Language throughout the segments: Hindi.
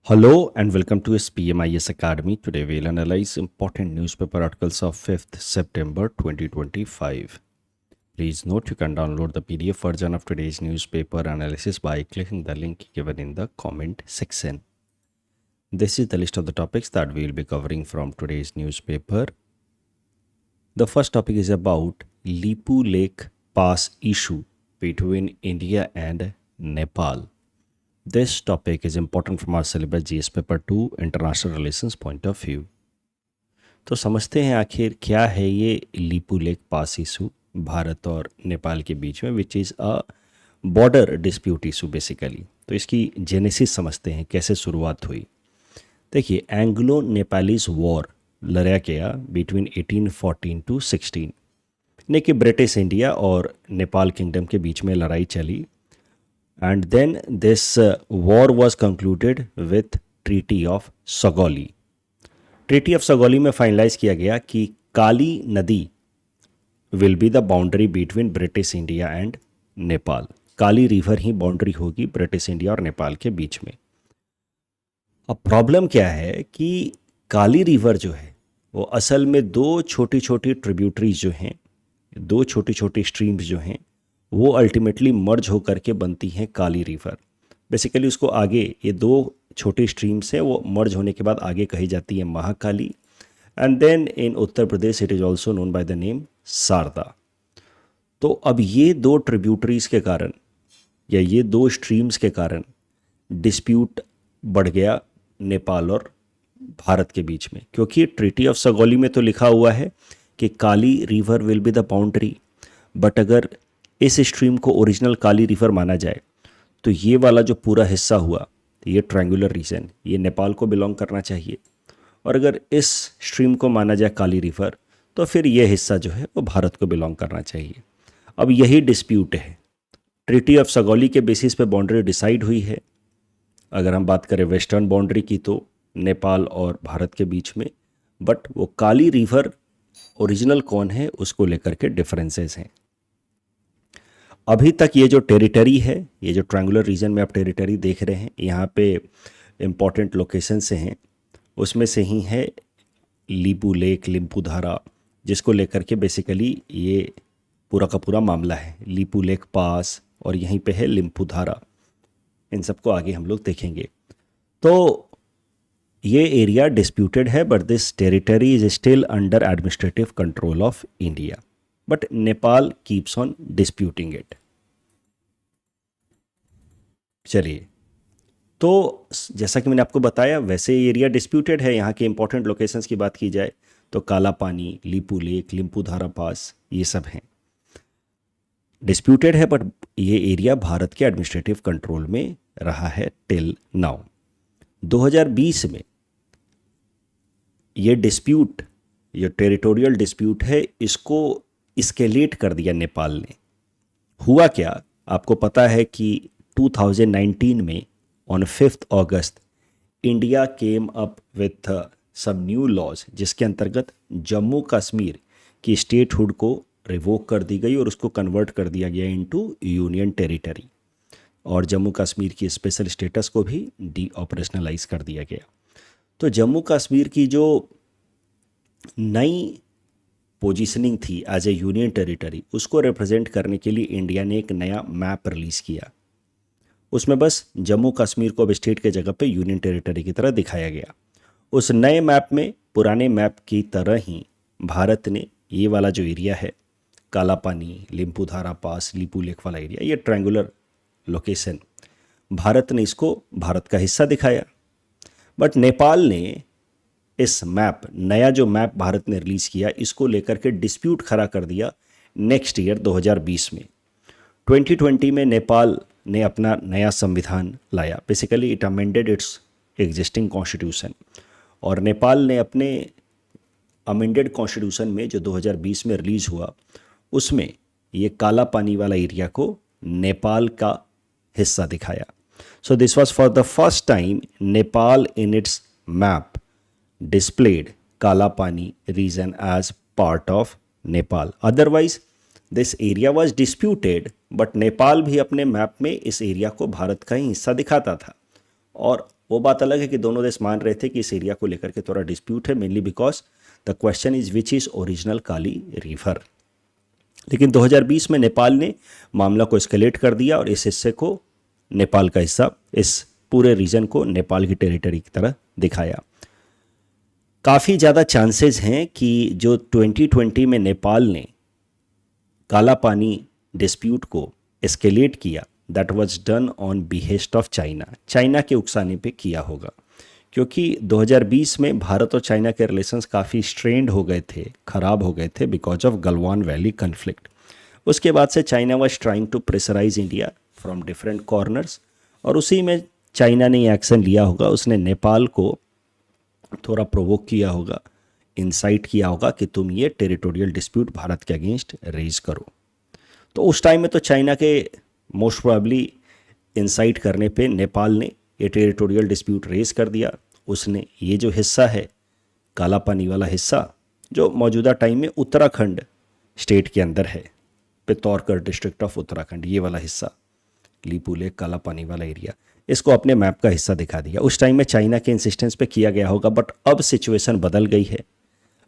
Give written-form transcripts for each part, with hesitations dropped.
Hello and welcome to SPMIS Academy. Today we'll analyze important newspaper articles of 5th September 2025. Please note you can download the PDF version of today's newspaper analysis by clicking the link given in the comment section. This is the list of the topics that we'll be covering from today's newspaper. The first topic is about Lipu Lake Pass issue between India and Nepal. This topic is important from our syllabus GS paper 2 international relations point of view. तो समझते हैं आखिर क्या है ये Lipu lake pass issue Bharat और नेपाल के बीच में, which is a border dispute issue basically. तो इसकी जेनेसिस समझते हैं, कैसे शुरुआत हुई। देखिए, एंग्लो नेपालीज वॉर लड़ा गया बिटवीन 1814 टू 16, यानी कि ब्रिटिश इंडिया और नेपाल किंगडम के बीच में लड़ाई चली। And then this war was concluded with Treaty of Sogoli. Treaty of Sogoli में फाइनलाइज किया गया कि काली नदी will be the boundary between British India and Nepal. Kali river he boundary होगी ब्रिटिश इंडिया और नेपाल के बीच में। अब प्रॉब्लम क्या है कि काली रिवर जो है वो असल में दो छोटी छोटी ट्रिब्यूटरीज जो हैं, दो छोटी छोटी स्ट्रीम्स जो हैं, वो अल्टीमेटली मर्ज होकर के बनती हैं काली रिवर। बेसिकली उसको आगे ये दो छोटी स्ट्रीम्स हैं, वो मर्ज होने के बाद आगे कही जाती है Mahakali. And then in Uttar Pradesh it is also known by the name Sharda. तो अब ये दो ट्रिब्यूटरीज के कारण या ये दो स्ट्रीम्स के कारण डिस्प्यूट बढ़ गया नेपाल और भारत के बीच में, क्योंकि ट्रीटी ऑफ सगौली में तो लिखा हुआ है कि Kali river will be the boundary, but अगर इस स्ट्रीम को ओरिजिनल काली रिवर माना जाए तो ये वाला जो पूरा हिस्सा हुआ, ये ट्रायंगुलर रीजन, ये नेपाल को बिलोंग करना चाहिए। और अगर इस स्ट्रीम को माना जाए काली रिवर तो फिर ये हिस्सा जो है वो भारत को बिलोंग करना चाहिए। अब यही डिस्प्यूट है। ट्रीटी ऑफ सगौली के बेसिस पे बाउंड्री डिसाइड हुई है। अगर हम बात करें वेस्टर्न बाउंड्री की तो नेपाल और भारत के बीच में, बट वो काली रिवर ओरिजिनल कौन है उसको लेकर के डिफरेंसेस हैं। अभी तक ये जो टेरिटरी है, ये जो ट्रायंगुलर रीजन में आप टेरिटरी देख रहे हैं, यहाँ पे इम्पॉर्टेंट लोकेशन से हैं, उसमें से ही है लीपू लेक, लिम्पूधारा, जिसको लेकर के बेसिकली ये पूरा का पूरा मामला है। लीपू लेक पास और यहीं पे है लिम्पूधारा। इन सबको आगे हम लोग देखेंगे। तो ये एरिया डिस्प्यूटेड है, but this territory is still under administrative control of India, but Nepal keeps on disputing it. चलिए, तो जैसा कि मैंने आपको बताया वैसे एरिया डिस्प्यूटेड है। यहाँ के इंपॉर्टेंट लोकेशंस की बात की जाए तो काला पानी, लीपू लेक, लिम्पूधारा पास, ये सब हैं डिस्प्यूटेड है, बट ये एरिया भारत के एडमिनिस्ट्रेटिव कंट्रोल में रहा है टिल नाउ। 2020 में ये डिस्प्यूट, ये टेरिटोरियल डिस्प्यूट है, इसको इस्केलेट कर दिया नेपाल ने। हुआ क्या, आपको पता है कि 2019 में on 5 August India came up with some new laws, जिसके अंतर्गत जम्मू कश्मीर की स्टेटहुड को रिवोक कर दी गई और उसको कन्वर्ट कर दिया गया इनटू यूनियन टेरिटरी, और जम्मू कश्मीर की स्पेशल स्टेटस को भी डी ऑपरेशनलाइज कर दिया गया। तो जम्मू कश्मीर की जो नई पोजीशनिंग थी एज ए यूनियन टेरिटरी, उसको रिप्रेजेंट करने के लिए इंडिया ने एक नया मैप रिलीज़ किया। उसमें बस जम्मू कश्मीर को अब स्टेट के जगह पे यूनियन टेरिटरी की तरह दिखाया गया। उस नए मैप में पुराने मैप की तरह ही भारत ने ये वाला जो एरिया है, काला पानी, लिम्पूधारा पास, लीपू लेक वाला एरिया, ये ट्रायंगुलर लोकेशन, भारत ने इसको भारत का हिस्सा दिखाया। बट नेपाल ने इस मैप, नया जो मैप भारत ने रिलीज़ किया, इसको लेकर के डिस्प्यूट खड़ा कर दिया नेक्स्ट ईयर 2020 में। 2020 में नेपाल ने अपना नया संविधान लाया। Basically it amended it's existing constitution, और नेपाल ने अपने अमेंडेड कॉन्स्टिट्यूशन में जो 2020 में रिलीज़ हुआ, उसमें ये काला पानी वाला एरिया को नेपाल का हिस्सा दिखाया। So this was for the first time Nepal in its map displayed Kalapani region as part of Nepal. Otherwise, this area was disputed, but Nepal भी अपने मैप में इस एरिया को भारत का ही हिस्सा दिखाता था। और वो बात अलग है कि दोनों देश मान रहे थे कि इस एरिया को लेकर के थोड़ा डिस्प्यूट है, mainly because the question is which is original Kali river. लेकिन 2020 में नेपाल ने मामला को एस्केलेट कर दिया और इस हिस्से को नेपाल का हिस्सा, इस पूरे रीजन को नेपाल की टेरिटरी की तरह दिखाया। काफ़ी ज़्यादा चांसेस हैं कि जो 2020 में नेपाल ने काला पानी डिस्प्यूट को एस्केलेट किया, that was done on behest of China, China के उकसाने पे किया होगा, क्योंकि 2020 में भारत और चाइना के रिलेशंस काफ़ी स्ट्रेंड हो गए थे, ख़राब हो गए थे because of Galwan valley conflict. उसके बाद से China was trying to pressurise India from different corners, और उसी में चाइना ने एक्शन लिया होगा, उसने नेपाल को थोड़ा प्रोवोक किया होगा, इंसाइट किया होगा कि तुम ये टेरिटोरियल डिस्प्यूट भारत के अगेंस्ट रेज करो। तो उस टाइम में तो चाइना के मोस्ट प्रोबेबली इंसाइट करने पे नेपाल ने ये टेरिटोरियल डिस्प्यूट रेज कर दिया। उसने ये जो हिस्सा है काला पानी वाला हिस्सा, जो मौजूदा टाइम में उत्तराखंड स्टेट के अंदर है, पिथौरगढ़ डिस्ट्रिक्ट ऑफ उत्तराखंड, ये वाला हिस्सा लीपू लेक काला पानी वाला एरिया, इसको अपने मैप का हिस्सा दिखा दिया। उस टाइम में चाइना के इंसिस्टेंस पे किया गया होगा, बट अब सिचुएशन बदल गई है।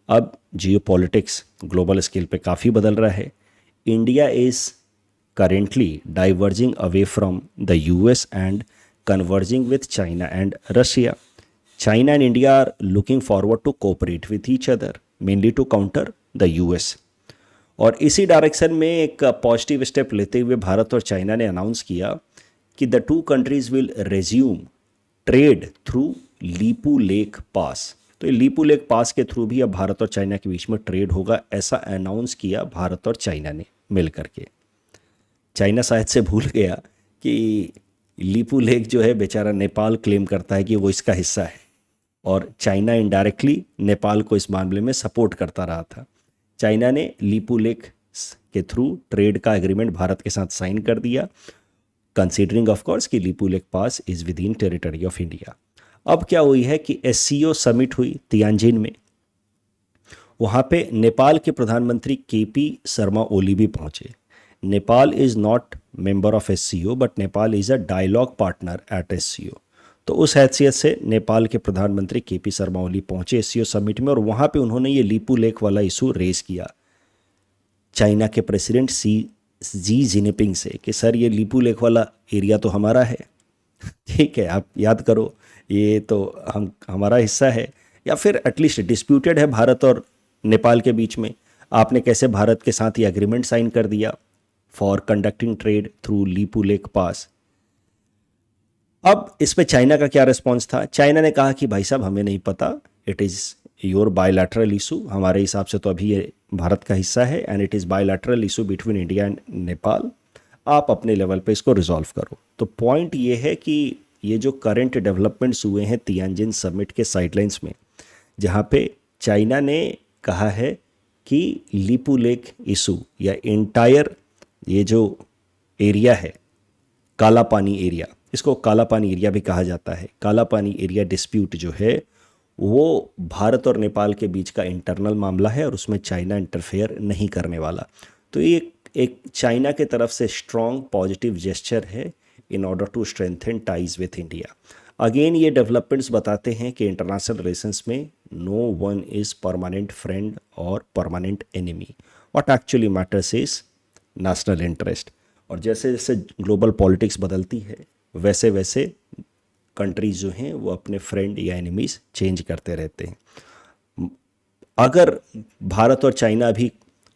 अब जियोपॉलिटिक्स ग्लोबल स्केल पे काफ़ी बदल रहा है। India is currently diverging away from the US and converging with China and Russia. China and India are looking forward to cooperate with each other, mainly to counter the US. और इसी डायरेक्शन में एक पॉजिटिव स्टेप लेते हुए भारत और चाइना ने अनाउंस किया कि the two countries will resume trade through Lipulekh pass. तो ये लीपू लेक पास के थ्रू भी अब भारत और चाइना के बीच में ट्रेड होगा, ऐसा अनाउंस किया भारत और चाइना ने मिल करके। चाइना शायद से भूल गया कि लीपू लेक जो है बेचारा नेपाल क्लेम करता है कि वो इसका हिस्सा है, और चाइना इनडायरेक्टली नेपाल को इस मामले में सपोर्ट करता रहा था। चाइना ने लीपू लेक के थ्रू ट्रेड का एग्रीमेंट भारत के साथ साइन कर दिया, कंसीडरिंग ऑफ कोर्स कि Lipulekh pass is within territory of India. अब क्या हुई है कि एससीओ समिट हुई तियानजिन में, वहाँ पे नेपाल के प्रधानमंत्री केपी शर्मा ओली भी पहुँचे। Nepal is not member of SCO but Nepal is a dialogue partner at SCO. तो उस हैसियत से नेपाल के प्रधानमंत्री केपी शर्मा ओली पहुँचे एससीओ समिट में, और वहाँ पे उन्होंने ये लीपू लेक वाला इशू रेज किया चाइना के प्रेसिडेंट जी जिनपिंग से कि सर ये लीपू लेक वाला एरिया तो हमारा है, ठीक है, आप याद करो ये तो हमारा हिस्सा है, या फिर एटलीस्ट डिस्प्यूटेड है भारत और नेपाल के बीच में, आपने कैसे भारत के साथ ये एग्रीमेंट साइन कर दिया for conducting trade through Lipulekh pass. अब इस पे चाइना का क्या रिस्पॉन्स था? चाइना ने कहा कि भाई साहब हमें नहीं पता, it is your bilateral issue, हमारे हिसाब से तो अभी ये भारत का हिस्सा है, and it is bilateral issue between India and Nepal, आप अपने लेवल पे इसको रिजॉल्व करो। तो पॉइंट ये है कि ये जो करंट डेवलपमेंट्स हुए हैं तियानजिन समिट के साइडलाइंस में, जहाँ पे चाइना ने कहा है कि लीपू लेक इशू या इंटायर ये जो एरिया है काला पानी एरिया, इसको काला पानी एरिया भी कहा जाता है, काला पानी एरिया डिस्प्यूट जो है वो भारत और नेपाल के बीच का इंटरनल मामला है और उसमें चाइना इंटरफेयर नहीं करने वाला। तो ये एक चाइना के तरफ से स्ट्रॉन्ग पॉजिटिव जेस्चर है in order to strengthen ties with India. Again ये डेवलपमेंट्स बताते हैं कि इंटरनेशनल रिलेशंस में no one is permanent friend और permanent enemy, what actually matters is national interest. और जैसे जैसे ग्लोबल पॉलिटिक्स बदलती है वैसे वैसे कंट्रीज जो हैं वो अपने फ्रेंड या एनिमीज चेंज करते रहते हैं। अगर भारत और चाइना भी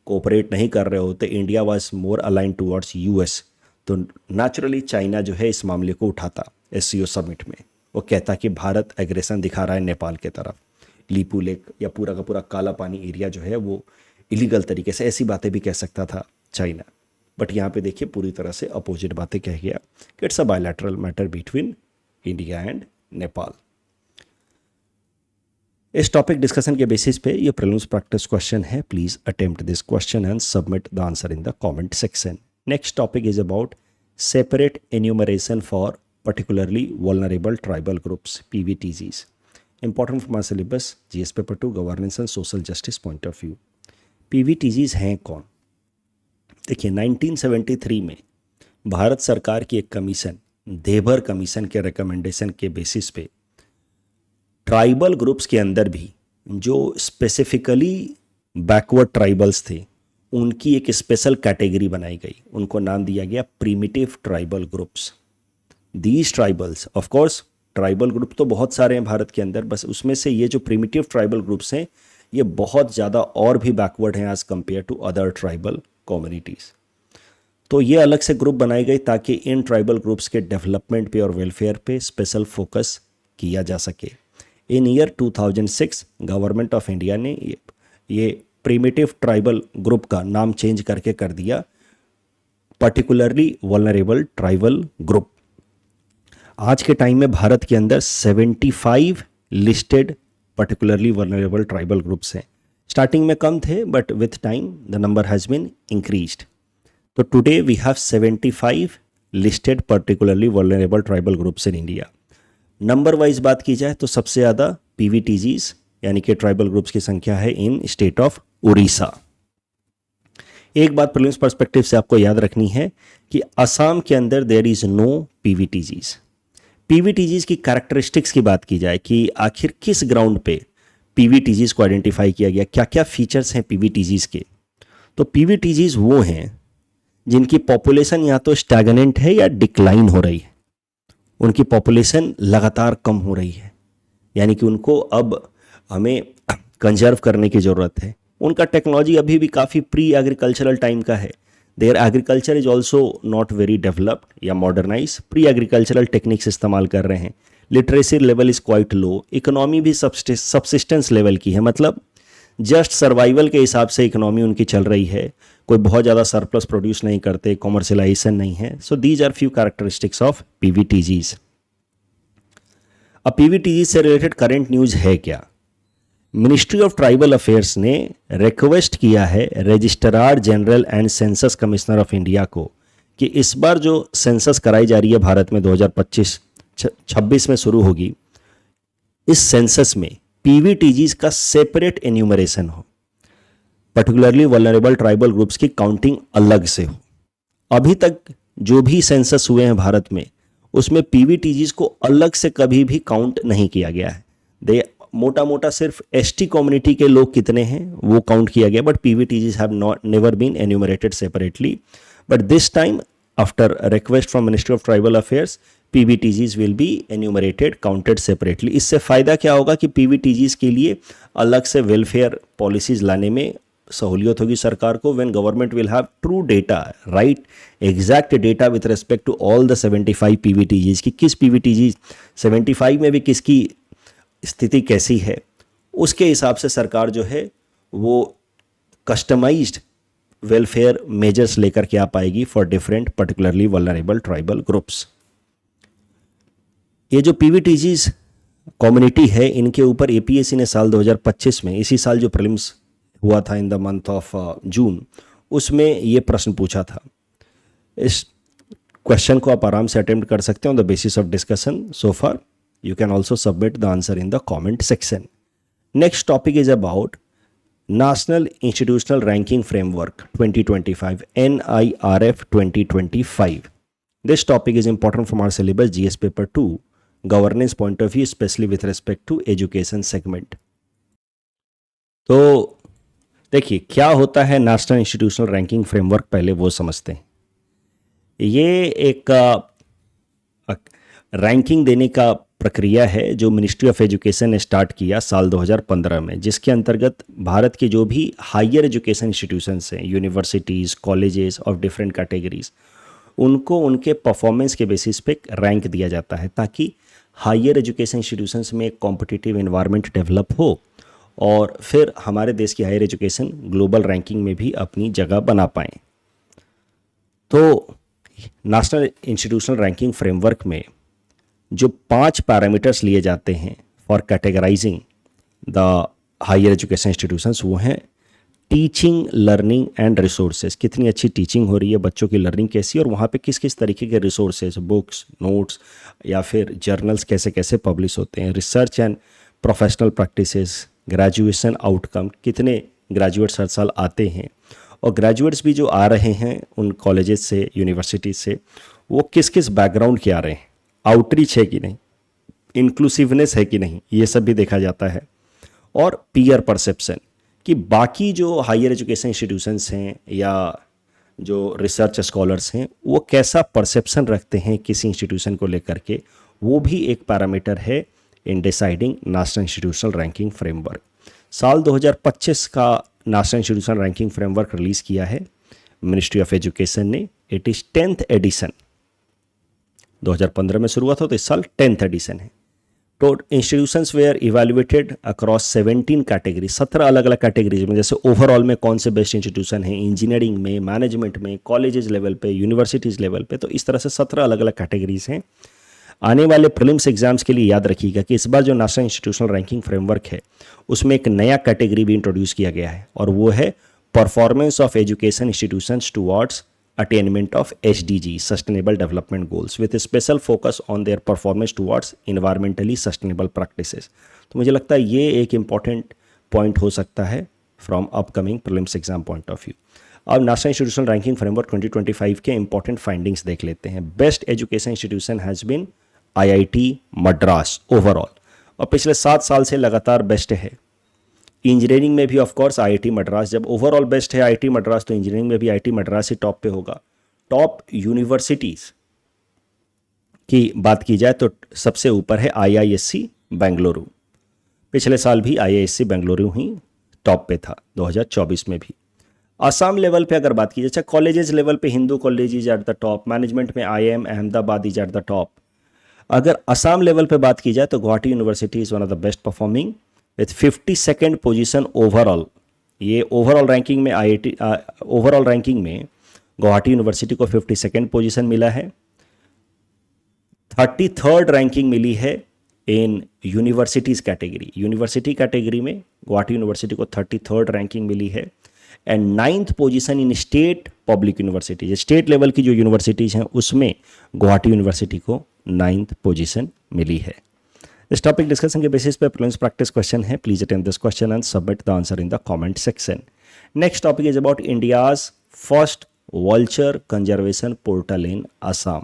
कोऑपरेट नहीं कर रहे होते, India was more align towards US, तो नेचुरली चाइना जो है इस मामले को उठाता एससीओ समिट में, वो कहता कि भारत एग्रेशन दिखा रहा है नेपाल के तरफ, लीपू लेक या पूरा का पूरा काला पानी एरिया जो है वो इलीगल तरीके से, ऐसी बातें भी कह सकता था चाइना। बट यहाँ पे देखिए पूरी तरह से अपोजिट बातें कह गया कि it's a bilateral matter between India and Nepal. इस टॉपिक डिस्कशन के बेसिस पे ये प्रीलिम्स प्रैक्टिस क्वेश्चन है, please attempt this question and submit the answer in the comment section. Next topic is about separate enumeration for particularly vulnerable tribal groups, PVTGs. Important for my syllabus, GS paper 2, governance and social justice point of view. PVTGs हैं कौन? देखिए 1973 में भारत सरकार की एक कमीशन देबर कमीशन के रिकमेंडेशन के बेसिस पे ट्राइबल ग्रुप्स के अंदर भी जो स्पेसिफिकली बैकवर्ड ट्राइबल्स थे उनकी एक स्पेशल कैटेगरी बनाई गई, उनको नाम दिया गया primitive tribal groups. These tribals, of course tribal group तो बहुत सारे हैं भारत के अंदर, बस उसमें से ये जो प्रिमिटिव ट्राइबल ग्रुप्स हैं ये बहुत ज़्यादा और भी बैकवर्ड हैं as compare to other tribal communities. तो ये अलग से ग्रुप बनाए गए ताकि इन ट्राइबल ग्रुप्स के डेवलपमेंट पे और वेलफेयर पे स्पेशल फोकस किया जा सके। In year 2006 government of India ने ये प्रिमिटिव ट्राइबल ग्रुप का नाम चेंज करके कर दिया पर्टिकुलरली वल्नरेबल ट्राइबल ग्रुप। आज के टाइम में भारत के अंदर 75 listed particularly vulnerable tribal groups हैं। स्टार्टिंग में कम थे but with time the number has been increased. तो today we have 75 listed particularly vulnerable tribal groups in India. Number wise बात की जाए तो सबसे ज़्यादा पीवीटीजीज यानी कि ट्राइबल ग्रुप्स की संख्या है इन स्टेट ऑफ उड़ीसा। एक बात प्रीलिम्स पर्सपेक्टिव से आपको याद रखनी है कि असम के अंदर there is no PVTGs. PVTGs की कैरेक्टरिस्टिक्स की बात की जाए कि आखिर किस ग्राउंड पे पीवीटीजीज को आइडेंटिफाई किया गया, क्या क्या फीचर्स हैं पीवीटीजीज के, तो पीवीटीजीज वो हैं जिनकी पॉपुलेशन या तो स्टैगनेंट है या डिक्लाइन हो रही है, उनकी पॉपुलेशन लगातार कम हो रही है, यानी कि उनको अब हमें कंजर्व करने की ज़रूरत है। उनका टेक्नोलॉजी अभी भी काफ़ी प्री एग्रीकल्चरल टाइम का है। There agriculture is also not very developed या मॉडर्नाइज, प्री एग्रीकल्चरल टेक्निक्स इस्तेमाल कर रहे हैं। Literacy level is quite low, economy भी सबसिस्टेंस लेवल की है, मतलब जस्ट सर्वाइवल के हिसाब से इकोनॉमी उनकी चल रही है, कोई बहुत ज़्यादा सरप्लस प्रोड्यूस नहीं करते, कॉमर्शलाइजेशन नहीं है। So these are few characteristics of PVTGs. अब पीवीटीजी से रिलेटेड करंट न्यूज़ है क्या? मिनिस्ट्री ऑफ ट्राइबल अफेयर्स ने रिक्वेस्ट किया है registrar general and census commissioner of India को कि इस बार जो सेंसस कराई जा रही है भारत में 2025-26 में शुरू होगी, इस सेंसस में पीवीटीजीज का सेपरेट एन्यूमरेशन हो, पर्टिकुलरली वल्नरेबल ट्राइबल ग्रुप्स की काउंटिंग अलग से हो। अभी तक जो भी सेंसस हुए हैं भारत में उसमें पीवीटीजीज को अलग से कभी भी काउंट नहीं किया गया है। दे मोटा मोटा सिर्फ एसटी कम्युनिटी के लोग कितने हैं वो काउंट किया गया, but PVTGs have not never been enumerated separately. But this time after request from ministry of tribal affairs PVTGs will be enumerated counted separately. इससे फ़ायदा क्या होगा कि पीवीटीजीज के लिए अलग से वेलफेयर पॉलिसीज़ लाने में सहूलियत होगी सरकार को, when government will have true data, right exact data with respect to all the 75 PVTGs की किस पीवीटीजी 75 में भी किसकी स्थिति कैसी है, उसके हिसाब से सरकार जो है वो कस्टमाइज्ड वेलफेयर मेजर्स लेकर के आ पाएगी for different particularly vulnerable tribal groups. ये जो पीवीटीजीज कम्युनिटी है इनके ऊपर एपीएससी ने साल 2025 में, इसी साल जो प्रीलिम्स हुआ था in the month of June, उसमें ये प्रश्न पूछा था। इस क्वेश्चन को आप आराम से अटेम्प्ट कर सकते हैं on the basis of discussion so far. You can also submit the answer in the comment section. Next topic is about National Institutional Ranking Framework 2025, NIRF 2025. This topic is important from our syllabus GS paper 2, governance point of view, especially with respect to education segment. तो देखिए क्या होता है नेशनल इंस्टीट्यूशनल रैंकिंग फ्रेमवर्क, पहले वो समझते हैं। ये एक रैंकिंग देने का प्रक्रिया है जो मिनिस्ट्री ऑफ एजुकेशन ने स्टार्ट किया साल 2015 में, जिसके अंतर्गत भारत के जो भी हायर एजुकेशन इंस्टीट्यूशंस हैं, universities, colleges of different categories, उनको उनके परफॉर्मेंस के बेसिस पे रैंक दिया जाता है ताकि हायर एजुकेशन इंस्टीट्यूशंस में एक कॉम्पिटिटिव एनवायरनमेंट डेवलप हो और फिर हमारे देश की हायर एजुकेशन ग्लोबल रैंकिंग में भी अपनी जगह बना पाएँ। तो नेशनल इंस्टीट्यूशनल रैंकिंग फ्रेमवर्क में जो 5 पैरामीटर्स लिए जाते हैं for categorising the higher education institutions, वो हैं टीचिंग, लर्निंग एंड रिसोर्सेज। कितनी अच्छी टीचिंग हो रही है, बच्चों की लर्निंग कैसी, और वहाँ पे किस किस तरीके के रिसोर्सेज, बुक्स, नोट्स या फिर जर्नल्स कैसे कैसे पब्लिश होते हैं। Research and professional practices, graduation outcome, कितने ग्रेजुएट्स हर साल आते हैं, और ग्रेजुएट्स भी जो आ रहे हैं उन कॉलेजेस से, यूनिवर्सिटीज से, वो किस किस बैकग्राउंड के आ रहे हैं, आउटरीच है कि नहीं, इंक्लूसिवनेस है कि नहीं, ये सब भी देखा जाता है। और पीयर परसेप्शन कि बाकी जो हायर एजुकेशन इंस्टीट्यूशंस हैं या जो रिसर्च स्कॉलर्स हैं वो कैसा परसेप्शन रखते हैं किसी इंस्टीट्यूशन को लेकर के, वो भी एक पैरामीटर है in deciding national institutional ranking framework. साल 2025 का national institutional ranking framework release किया है मिनिस्ट्री ऑफ एजुकेशन ने। It is 10th edition. 2015 में शुरू हुआ था, तो इस साल 10th एडिशन है। तो institutions were evaluated across 17 category, 17 अलग अलग कैटेगरीज में, जैसे ओवरऑल में कौन से बेस्ट इंस्टीट्यूशन हैं, इंजीनियरिंग में, मैनेजमेंट में, कॉलेजेस लेवल पे, यूनिवर्सिटीज़ लेवल पे, तो इस तरह से 17 अलग अलग कैटेगरीज हैं। आने वाले प्रीलिम्स एग्जाम्स के लिए याद रखिएगा कि इस बार जो नेशनल इंस्टीट्यूशनल रैंकिंग फ्रेमवर्क है उसमें एक नया कैटेगरी भी इंट्रोड्यूस किया गया है, और वो है performance of education institutions towards attainment of SDG Sustainable Development Goals with a special focus on their performance towards environmentally sustainable practices। तो मुझे लगता है ये एक इम्पॉर्टेंट पॉइंट हो सकता है from upcoming prelims exam point of view. अब नेशनल इंस्टीट्यूशनल रैंकिंग फ्रेमवर्क 2025 के इंपॉर्टेंट फाइंडिंग्स देख लेते हैं। Best education institution has been IIT Madras overall, और पिछले 7 साल से लगातार बेस्ट है। इंजीनियरिंग में भी ऑफ कोर्स IIT मद्रास, जब ओवरऑल बेस्ट है IIT मद्रास तो इंजीनियरिंग में भी IIT मद्रास ही टॉप पे होगा। टॉप यूनिवर्सिटीज़ की बात की जाए तो सबसे ऊपर है IISc बेंगलुरु। पिछले साल भी IISc बेंगलुरु ही टॉप पे था 2024 में भी। आसाम लेवल पे अगर बात की जाए, अच्छा कॉलेजेस लेवल पे Hindu college is at the top, management में IIM Ahmedabad is at the top. अगर असम लेवल पे बात की जाए तो Guwahati university is one of the best performing with 52nd position overall. ये ओवरऑल रैंकिंग में ओवरऑल रैंकिंग में गुवाहाटी यूनिवर्सिटी को 52nd पोजीशन मिला है। 33rd रैंकिंग मिली है इन यूनिवर्सिटीज़ कैटेगरी। यूनिवर्सिटी कैटेगरी में गुवाहाटी यूनिवर्सिटी को 33rd रैंकिंग मिली है। And 9th position in state public universities, state level की जो यूनिवर्सिटीज़ हैं उसमें गुवाहाटी यूनिवर्सिटी को 9th पोजीशन मिली है। इस टॉपिक डिस्कशन के बेसिस पे प्रीलिम्स प्रैक्टिस क्वेश्चन है। Please attempt this question and submit the answer in the comment section. Next topic is about India's first vulture conservation portal in Assam.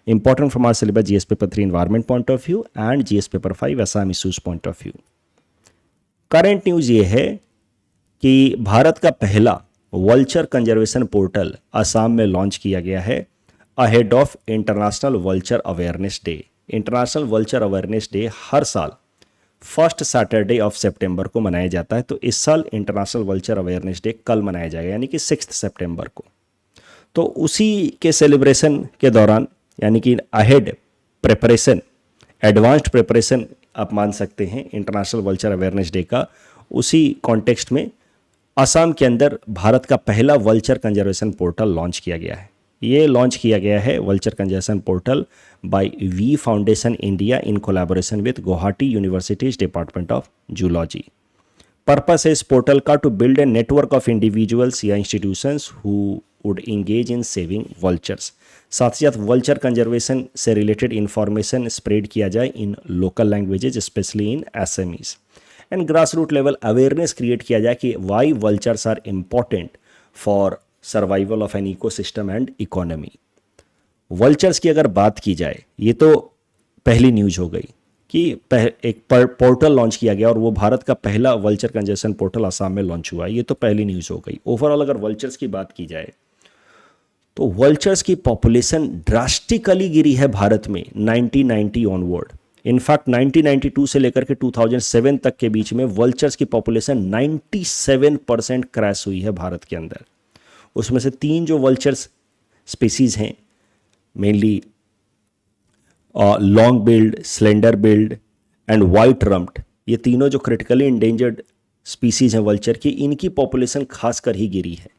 Important from our syllabus GS paper 3 environment point of view and GS paper 5 Assam issues point of view. Current news ये है कि भारत का पहला वल्चर कंजर्वेशन पोर्टल असम में लॉन्च किया गया है ahead of international vulture awareness day. International vulture awareness day हर साल फर्स्ट सैटरडे ऑफ सितंबर को मनाया जाता है, तो इस साल इंटरनेशनल वल्चर अवेयरनेस डे कल मनाया जाएगा, यानी कि 6 सितंबर को। तो उसी के सेलिब्रेशन के दौरान, यानी कि अहेड प्रिपरेशन, एडवांस्ड प्रिपरेशन आप मान सकते हैं इंटरनेशनल वल्चर अवेयरनेस डे का, उसी कॉन्टेक्स्ट में असम के अंदर भारत का पहला वल्चर कंजर्वेशन पोर्टल लॉन्च किया गया है। ये लॉन्च किया गया है vulture conservation portal by V foundation India in collaboration with Guwahati university's department of zoology. Purpose है इस पोर्टल का to build a network of individuals या institutions who would engage in saving vultures. साथ ही साथ वल्चर कंजर्वेशन से रिलेटेड इंफॉर्मेशन स्प्रेड किया जाए in local languages specially in SMEs and grass root level awareness create किया जाए कि why vultures are important for survival of an ecosystem and economy. Vultures की अगर बात की जाए, ये तो पहली न्यूज हो गई कि एक पोर्टल लॉन्च किया गया और वो भारत का पहला वल्चर कंजर्वेशन पोर्टल असम में लॉन्च हुआ, ये तो पहली न्यूज हो गई। ओवरऑल अगर वल्चर्स की बात की जाए तो वल्चर्स की पॉपुलेशन ड्रास्टिकली गिरी है भारत में 1990 ऑनवर्ड। इनफैक्ट 1992 से लेकर के 2007 तक के बीच में वल्चर्स की पॉपुलेशन 97% क्रैश हुई है भारत के अंदर। उसमें से 3 जो वल्चर्स स्पीसीज हैं, mainly long build, slender billed and white rumped, ये तीनों जो क्रिटिकली इंडेंजर्ड स्पीसीज हैं वल्चर की, इनकी पॉपुलेशन खासकर ही गिरी है।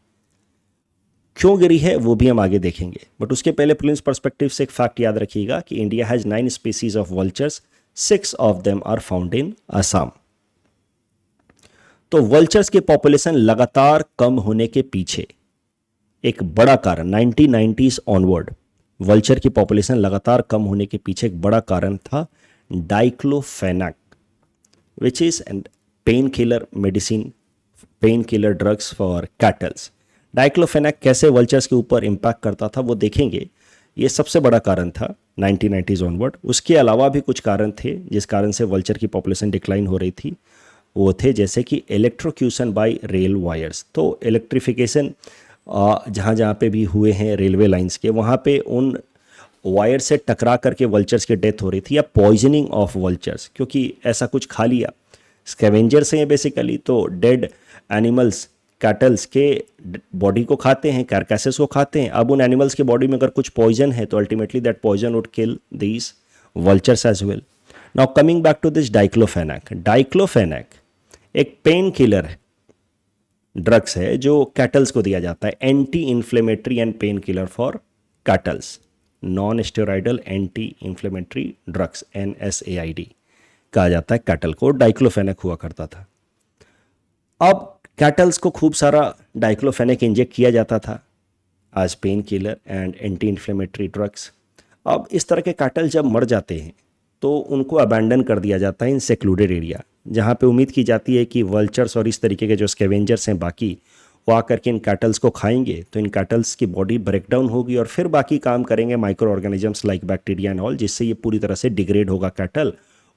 क्यों गिरी है वो भी हम आगे देखेंगे, बट उसके पहले प्रीलिम्स पर्सपेक्टिव से एक फैक्ट याद रखिएगा कि India has 9 species of vultures, 6 of them are found in Assam. तो वल्चर्स की पॉपुलेशन लगातार कम होने के पीछे एक बड़ा कारण 1990s ऑनवर्ड वल्चर की पॉपुलेशन लगातार कम होने के पीछे एक बड़ा कारण था diclofenac, which is an pain killer medicine, pain killer drugs for kettles. Diclofenac कैसे वल्चर्स के ऊपर इम्पैक्ट करता था वो देखेंगे। ये सबसे बड़ा कारण था 1990s ऑनवर्ड। उसके अलावा भी कुछ कारण थे जिस कारण से वल्चर की पॉपुलेशन डिक्लाइन हो रही थी। वो थे जैसे कि इलेक्ट्रोक्यूशन बाय रेल वायर्स। तो इलेक्ट्रिफिकेशन जहाँ जहाँ पे भी हुए हैं रेलवे लाइंस के, वहाँ पे उन वायर से टकरा करके वल्चर्स की डेथ हो रही थी, या पॉइजनिंग ऑफ वल्चर्स, क्योंकि ऐसा कुछ खा लिया। स्कैवेंजर्स हैं बेसिकली, तो डेड एनिमल्स कैटल्स के बॉडी को खाते हैं, कार्कैसेस को खाते हैं। अब उन एनिमल्स के बॉडी में अगर कुछ पॉइजन है तो ultimately that poison would kill these vultures as well. Now coming back to this diclofenac. Diclofenac एक पेन किलर है, ड्रग्स है जो कैटल्स को दिया जाता है, anti inflammatory and pain killer for cattles, non steroidal anti inflammatory drugs, NSAID कहा जाता है कैटल को। डाइक्लोफेनाक हुआ करता था। अब कैटल्स को खूब सारा डाइक्लोफेनाक इंजेक्ट किया जाता था as pain killer and anti inflammatory drugs. अब इस तरह के कैटल जब मर जाते हैं तो उनको अबैंडन कर दिया जाता है इन सेक्लूडेड एरिया, जहाँ पे उम्मीद की जाती है कि वल्चर्स और इस तरीके के जो स्कैवेंजर्स हैं बाकी, वो आकर के इन कैटल्स को खाएंगे तो इन कैटल्स की बॉडी ब्रेकडाउन होगी और फिर बाकी काम करेंगे micro organisms like bacteria and all, जिससे ये पूरी तरह से डिग्रेड होगा कैटल।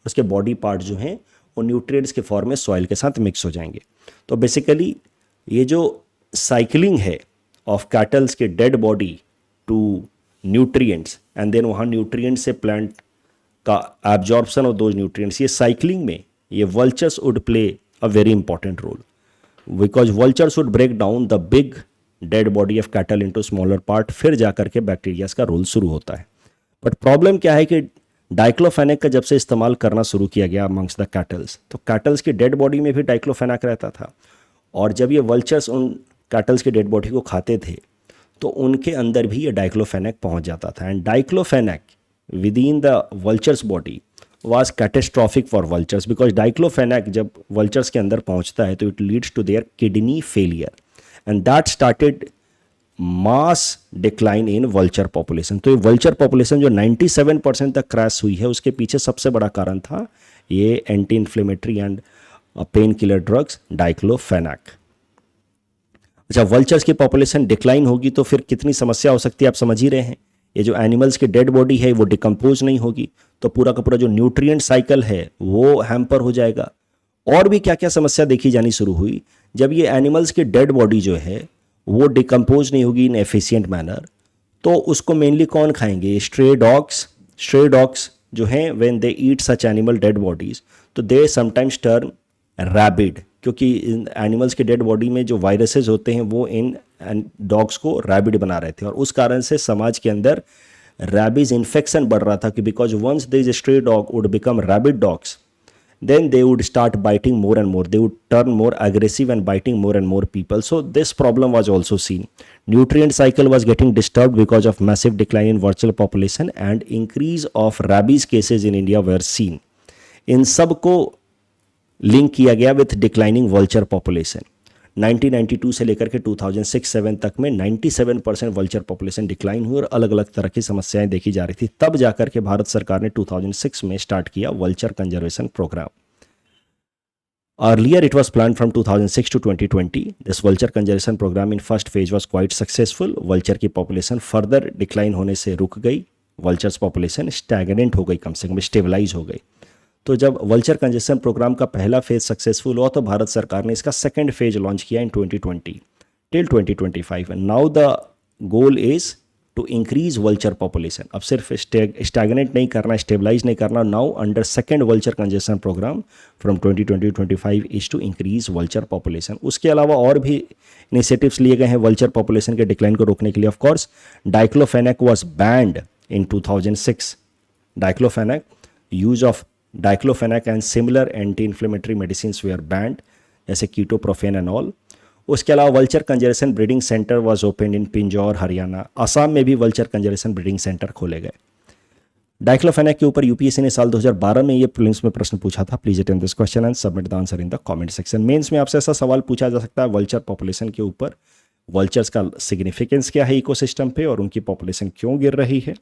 उसके बॉडी पार्ट जो हैं वो न्यूट्रिएंट्स के फॉर्म में सॉइल के साथ मिक्स हो जाएंगे। तो बेसिकली ये जो साइकिलिंग है ऑफ कैटल्स के dead body to nutrients and then वहाँ न्यूट्रिएंट्स से प्लांट का एब्जॉर्प्शन ऑफ दोज न्यूट्रिएंट्स, ये साइकिलिंग में ये vultures would play a very important role, because vultures would break down the big dead body of cattle into smaller part, फिर जाकर के बैक्टीरियाज का रोल शुरू होता है। बट प्रॉब्लम क्या है कि डाइक्लोफेनाक का जब से इस्तेमाल करना शुरू किया गया अमंग्स द कैटल्स, तो कैटल्स की डेड बॉडी में भी डाइक्लोफेनाक रहता था, और जब ये वल्चर्स उन कैटल्स की डेड बॉडी को खाते थे तो उनके अंदर भी ये डाइक्लोफेनाक पहुंच जाता था। And diclofenac within the vultures body was catastrophic for vultures, because diclofenac जब वल्चर्स के अंदर पहुंचता है तो it leads to their kidney failure and that started mass decline in vulture population. तो ये वल्चर पॉपुलेशन जो 97% तक क्रैश हुई है, उसके पीछे सबसे बड़ा कारण था ये anti inflammatory and pain killer drugs diclofenac. अच्छा, वल्चर्स की पॉपुलेशन डिक्लाइन होगी तो फिर कितनी समस्या हो सकती है आप समझ ही रहे हैं। ये जो एनिमल्स की डेड बॉडी है वो डिकम्पोज नहीं होगी, तो पूरा का पूरा जो न्यूट्रिएंट साइकिल है वो हैम्पर हो जाएगा। और भी क्या क्या समस्या देखी जानी शुरू हुई, जब ये एनिमल्स की डेड बॉडी जो है वो डिकम्पोज नहीं होगी इन एफिशिएंट मैनर, तो उसको मेनली कौन खाएंगे? Stray dogs. स्ट्रे डॉग्स जो हैं when they eat such animal dead bodies तो दे समटाइम्स टर्न रैबिड, क्योंकि इन एनिमल्स के डेड बॉडी में जो वायरसेस होते हैं वो इन डॉग्स को रैबिड बना रहे थे, और उस कारण से समाज के अंदर रैबीज इन्फेक्शन बढ़ रहा था कि because once this stray dog would become rabid dogs, then they would start biting more and more. They would turn more aggressive and biting more and more people. So this problem was also seen. Nutrient cycle was getting disturbed because of massive decline in vulture population and increase of rabies cases in India were seen. इन सब को लिंक किया गया विथ डिक्लाइनिंग वल्चर पॉपुलेशन। 1992 से लेकर के 2006-7 तक में 97% वल्चर पॉपुलेशन डिक्लाइन हुई और अलग अलग तरह की समस्याएं देखी जा रही थी। तब जाकर के भारत सरकार ने 2006 में स्टार्ट किया vulture conservation programme. Earlier it was planned from 2006 to 2020. This vulture conservation program in first phase was quite successful. Vulture की population further decline होने से रुक गई, vultures population stagnant हो गई, कम से कम स्टेबलाइज हो गई। तो जब वल्चर कंजर्वेशन प्रोग्राम का पहला फेज सक्सेसफुल हुआ तो भारत सरकार ने इसका सेकंड फेज लॉन्च किया in 2020 till 2025। Now the goal is to increase vulture population. अब सिर्फ स्टैगनेट नहीं करना, स्टेबलाइज नहीं करना। Now under second vulture conservation programme from 2020-25 is to increase vulture population. उसके अलावा और भी इनिशिएटिव्स लिए गए हैं वल्चर पॉपुलेशन के डिक्लाइन को रोकने के लिए। Of course diclofenac was banned in 2006। Diclofenac, use of diclofenac and similar anti inflammatory medicine were banned, जैसे कीटोप्रोफेन एंड ऑल। उसके अलावा vulture conservation breeding centre was open in Pinjore, Haryana. Assam में भी वल्चर कंजर्वेशन ब्रीडिंग सेंटर खोले गए। डाइक्लोफेनाक के ऊपर यूपीएससी ने साल 2012 में ये प्रीलिम्स में प्रश्न पूछा था। Please attend this question and submit the answer in the comment section. Mains में आपसे ऐसा सवाल पूछा जा सकता है वल्चर पॉपुलेशन के ऊपर, वल्चर्स का सिग्निफिकेंस क्या है इकोसिस्टम पे और उनकी पॉपुलेशन क्यों गिर रही है,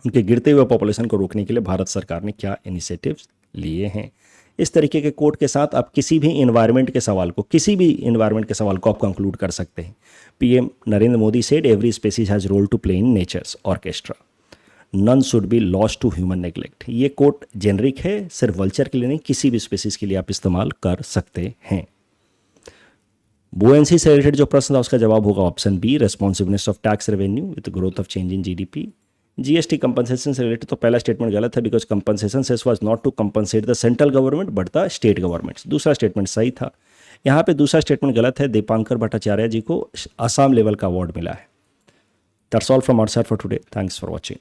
उनके गिरते हुए पॉपुलेशन को रोकने के लिए भारत सरकार ने क्या इनिशिएटिव्स लिए हैं। इस तरीके के कोट के साथ आप किसी भी इन्वायरमेंट के सवाल को आप कंक्लूड कर सकते हैं। PM Narendra Modi said every species has role to play in nature's orchestra, none should be lost to human neglect. ये कोट जेनरिक है, सिर्फ वल्चर के लिए नहीं, किसी भी स्पीसीज के लिए आप इस्तेमाल कर सकते हैं। बुएंसी से रिलेटेड जो प्रश्न था उसका जवाब होगा option B, responsiveness of tax revenue with growth of change in GDP. GST compensation से रिलेटेड तो पहला स्टेटमेंट गलत है, because compensation cess was not to compensate the central government but the state governments. दूसरा स्टेटमेंट सही था। यहाँ पे दूसरा स्टेटमेंट गलत है, दीपांकर भट्टाचार्य जी को असम लेवल का अवार्ड मिला है। That's all from our side for today, thanks for watching.